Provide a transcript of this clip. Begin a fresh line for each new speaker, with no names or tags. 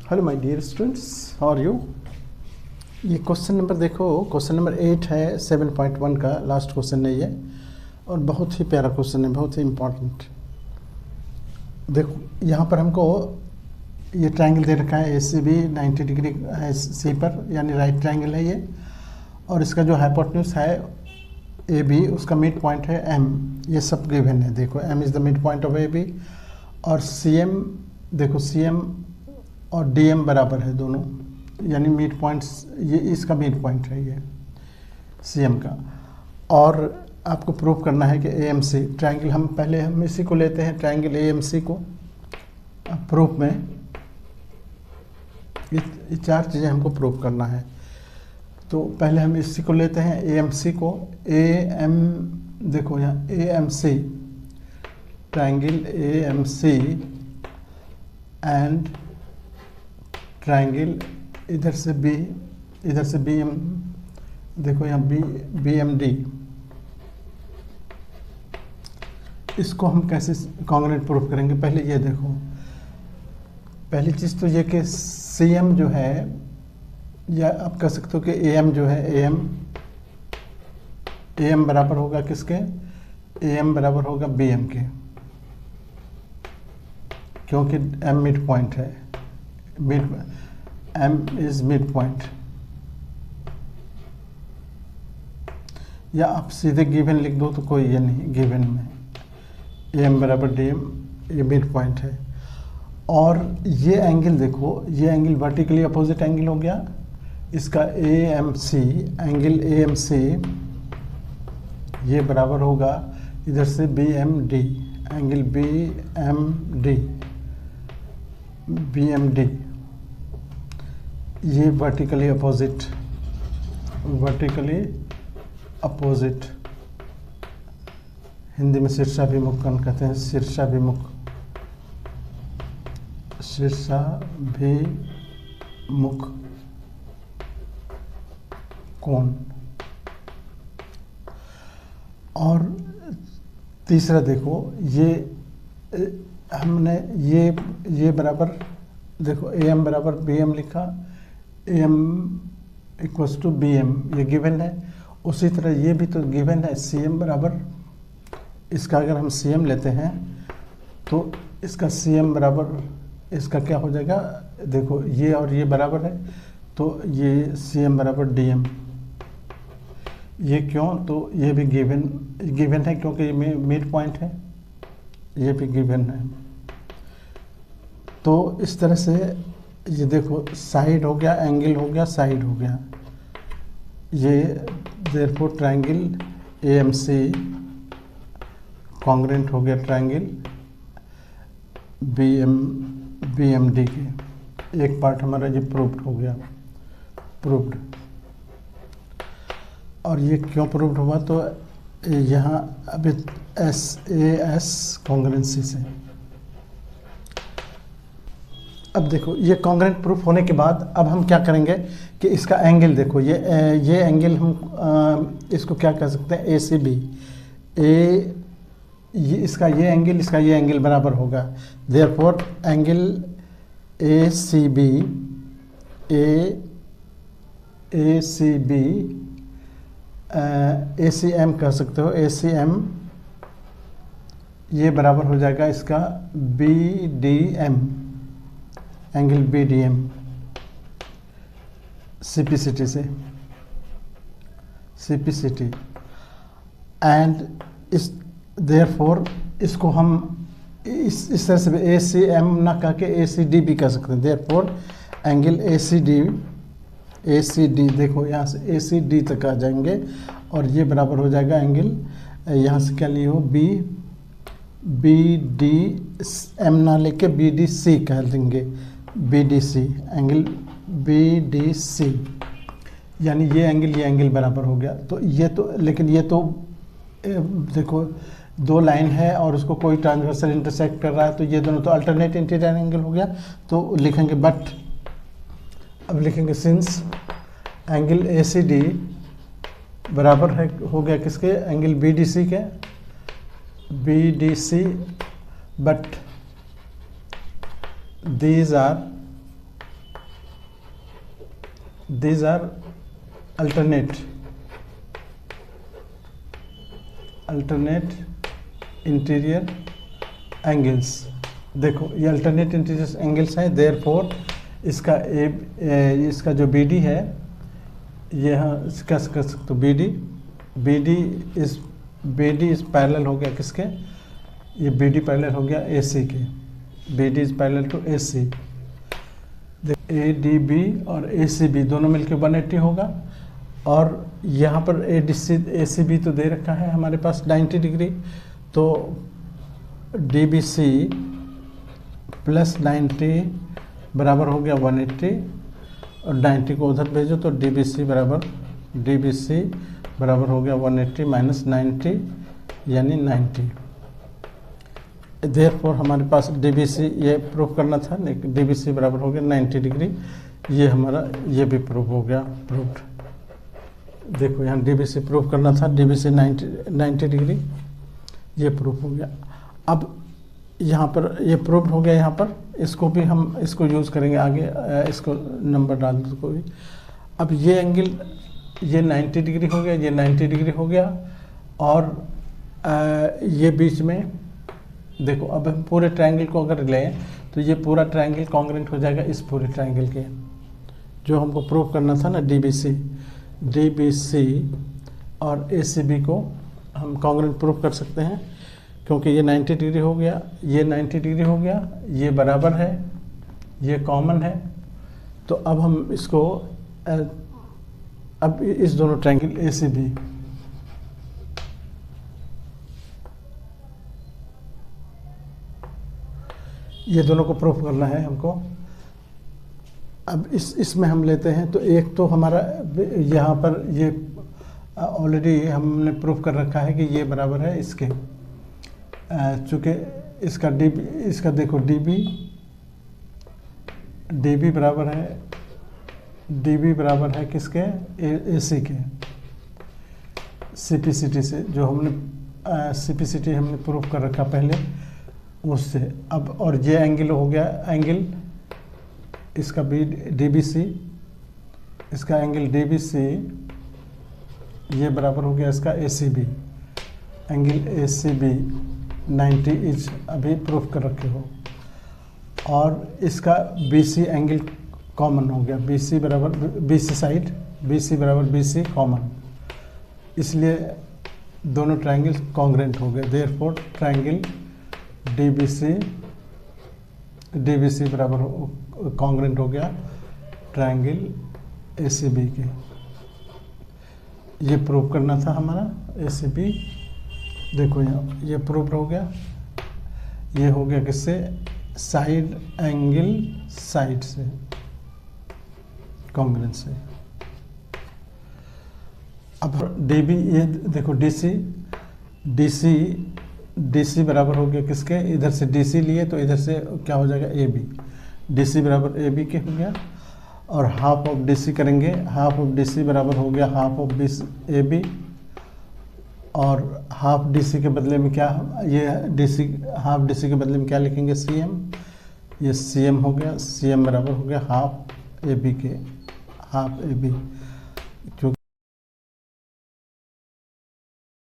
Hello my dear students, how are you. ये question number देखो, question number 8 है 7.1 का लास्ट क्वेश्चन है ये, और बहुत ही प्यारा क्वेश्चन है, बहुत ही इम्पोर्टेंट। देखो यहाँ पर हमको ये ट्रायंगल दे रखा है ACB 90 डिग्री है सी पर, यानी राइट ट्रायंगल है ये, और इसका जो हाइपोटेन्यूज है AB, उसका मिड पॉइंट है M। ये सब गिवन है। देखो M is the mid point of AB, और CM देखो CM और DM बराबर है दोनों, यानी मिड पॉइंट्स, ये इसका मिड पॉइंट है ये CM का। और आपको प्रूव करना है कि AMC ट्रायंगल, हम इसी को लेते हैं ट्रायंगल AMC को प्रूफ में। ये चार चीज़ें हमको प्रूव करना है। तो पहले हम इसी को लेते हैं AMC को। देखो यहाँ AMC, triangle AMC and triangle इधर से BM, देखो यहाँ BMD। इसको हम कैसे कॉन्ग्रुएंट प्रूफ करेंगे? पहले ये देखो, पहली चीज़ तो ये कि CM जो है, या आप कह सकते हो कि AM जो है, AM बराबर होगा किसके? AM बराबर होगा BM के, क्योंकि M मिड पॉइंट है। M is mid point. या आप सीधे गिवन लिख दो तो कोई ये नहीं, गिवन में AM बराबर DM, ये मिड पॉइंट है। और ये एंगल देखो, ये एंगल वर्टिकली अपोजिट एंगल हो गया इसका AMC, एंगल AMC ये बराबर होगा इधर से BMD, एंगल BMD ये वर्टिकली अपोजिट, हिंदी में शीर्षाभिमुख कोण कहते हैं, शीर्षाभिमुख कोण। और तीसरा देखो, ये हमने ये बराबर, देखो AM बराबर BM लिखा, AM इक्वल्स टू BM, ये गिवन है। उसी तरह ये भी तो गिवन है, CM बराबर, इसका अगर हम CM लेते हैं तो इसका CM बराबर, इसका क्या हो जाएगा? देखो ये और ये बराबर है, तो ये CM बराबर DM। ये क्यों? तो ये भी गिवन है क्योंकि ये मिड पॉइंट है, ये भी गिवन है। तो इस तरह से ये देखो, साइड हो गया, एंगल हो गया, साइड हो गया। ये देयरफॉर ट्रायंगल AMC कॉन्ग्रुएंट हो गया ट्रायंगल BMD के। एक पार्ट हमारा ये प्रूव्ड हो गया, प्रूव्ड। और ये क्यों प्रूव्ड हुआ? तो यहाँ अभी SAS कॉन्ग्रुएंसी से। अब देखो, ये कॉन्ग्रुएंट प्रूफ होने के बाद अब हम क्या करेंगे कि इसका एंगल देखो, ये एंगल हम इसको क्या कह सकते हैं? ACB, इसका ये एंगल बराबर होगा। देयरफॉर एंगल ACB ACM कह सकते हो, ACM ये बराबर हो जाएगा इसका BDM, angle BDM, CPCT। And इस देयरफोर इसको हम इस तरह से ACM ना कह के ACD भी कह सकते हैं। देयरफोर एंगल ACD देखो, यहाँ से ACD तक आ जाएंगे, और ये बराबर हो जाएगा एंगल, यहाँ से क्या लिए हो, BDM ना लेके BDC कह देंगे, BDC, एंगल BDC, यानी ये एंगल बराबर हो गया। तो ये तो, लेकिन ये तो देखो दो लाइन है और उसको कोई ट्रांसवर्सल इंटरसेक्ट कर रहा है, तो ये दोनों तो अल्टरनेट इंटीरियर एंगल हो गया। तो लिखेंगे बट, अब लिखेंगे सिंस एंगल ACD बराबर है हो गया किसके? एंगल BDC के, but these are these are alternate interior angles. देखो ये अल्टरनेट इंटीरियर एंगल्स है, देयरफॉर इसका जो बी डी है ये कह सकते हो बी डी इज पैरेलल हो गया किसके, ये बी डी पैरेलल हो गया ए सी के, B D is parallel to A C. A D B और ए सी बी दोनों मिलकर 180 होगा, और यहाँ पर ए सी बी तो दे रखा है हमारे पास 90 डिग्री, तो डी बी सी प्लस 90 बराबर हो गया 180, और 90 को उधर भेजो तो डी बी सी बराबर हो गया 180 माइनस 90 यानी 90। देयरफॉर हमारे पास डी बी सी ये प्रूव करना था, डी बी सी बराबर हो गया 90 डिग्री, ये हमारा ये भी प्रूव हो गया, प्रूव्ड। देखो यहाँ डी बी सी प्रूव करना था, डी बी सी 90 डिग्री, ये प्रूफ हो गया। अब यहाँ पर ये प्रूफ हो गया, यहाँ पर इसको भी हम इसको यूज़ करेंगे आगे, इसको नंबर डाल दो कोई। अब ये एंगल ये 90 डिग्री हो गया, ये 90 डिग्री हो गया, और ये बीच में देखो अब हम पूरे ट्रायंगल को अगर लें तो ये पूरा ट्रायंगल कॉन्ग्रेंट हो जाएगा इस पूरे ट्रायंगल के, जो हमको प्रूव करना था ना, डी बी सी और ए सी बी को हम कॉन्ग्रेंट प्रूव कर सकते हैं, क्योंकि ये 90 डिग्री हो गया, ये 90 डिग्री हो गया, ये बराबर है, ये कॉमन है। तो अब हम इसको अब इस दोनों ट्रायंगल ए सी बी, ये दोनों को प्रूफ करना है हमको। अब इसमें हम लेते हैं, तो एक तो हमारा यहाँ पर ये ऑलरेडी हमने प्रूफ कर रखा है कि ये बराबर है इसके, चूँकि इसका देखो डी बी बराबर है किसके, ए सी के, CPCT से, जो हमने CPCT हमने प्रूफ कर रखा पहले उससे। अब और ये एंगल हो गया, एंगल इसका DBC, इसका एंगल DBC ये बराबर हो गया इसका ACB, एंगल ACB 90 इंच अभी प्रूफ कर रखे हो, और इसका BC एंगल कॉमन हो गया, BC बराबर BC साइड, BC बराबर BC कॉमन, इसलिए दोनों ट्रायंगल कॉन्ग्रेंट हो गए। देयरफॉर ट्रायंगल DBC बराबर कॉन्ग्रेंट हो गया ट्रायंगल ACB के। ये प्रूव करना था हमारा ACB, देखो यहाँ ये प्रूव हो गया, ये हो गया किससे, साइड एंगल साइड से, कॉन्ग्रेंट से। अब DB ये देखो DC बराबर हो गया किसके, इधर से DC लिए तो इधर से क्या हो जाएगा AB, DC बराबर AB के हो गया, और हाफ ऑफ DC करेंगे, हाफ ऑफ DC बराबर हो गया हाफ ऑफ AB, और हाफ DC के बदले में क्या, ये हाफ DC के बदले में क्या लिखेंगे, CM, ये CM हो गया, CM बराबर हो गया हाफ AB के, हाफ AB, क्योंकि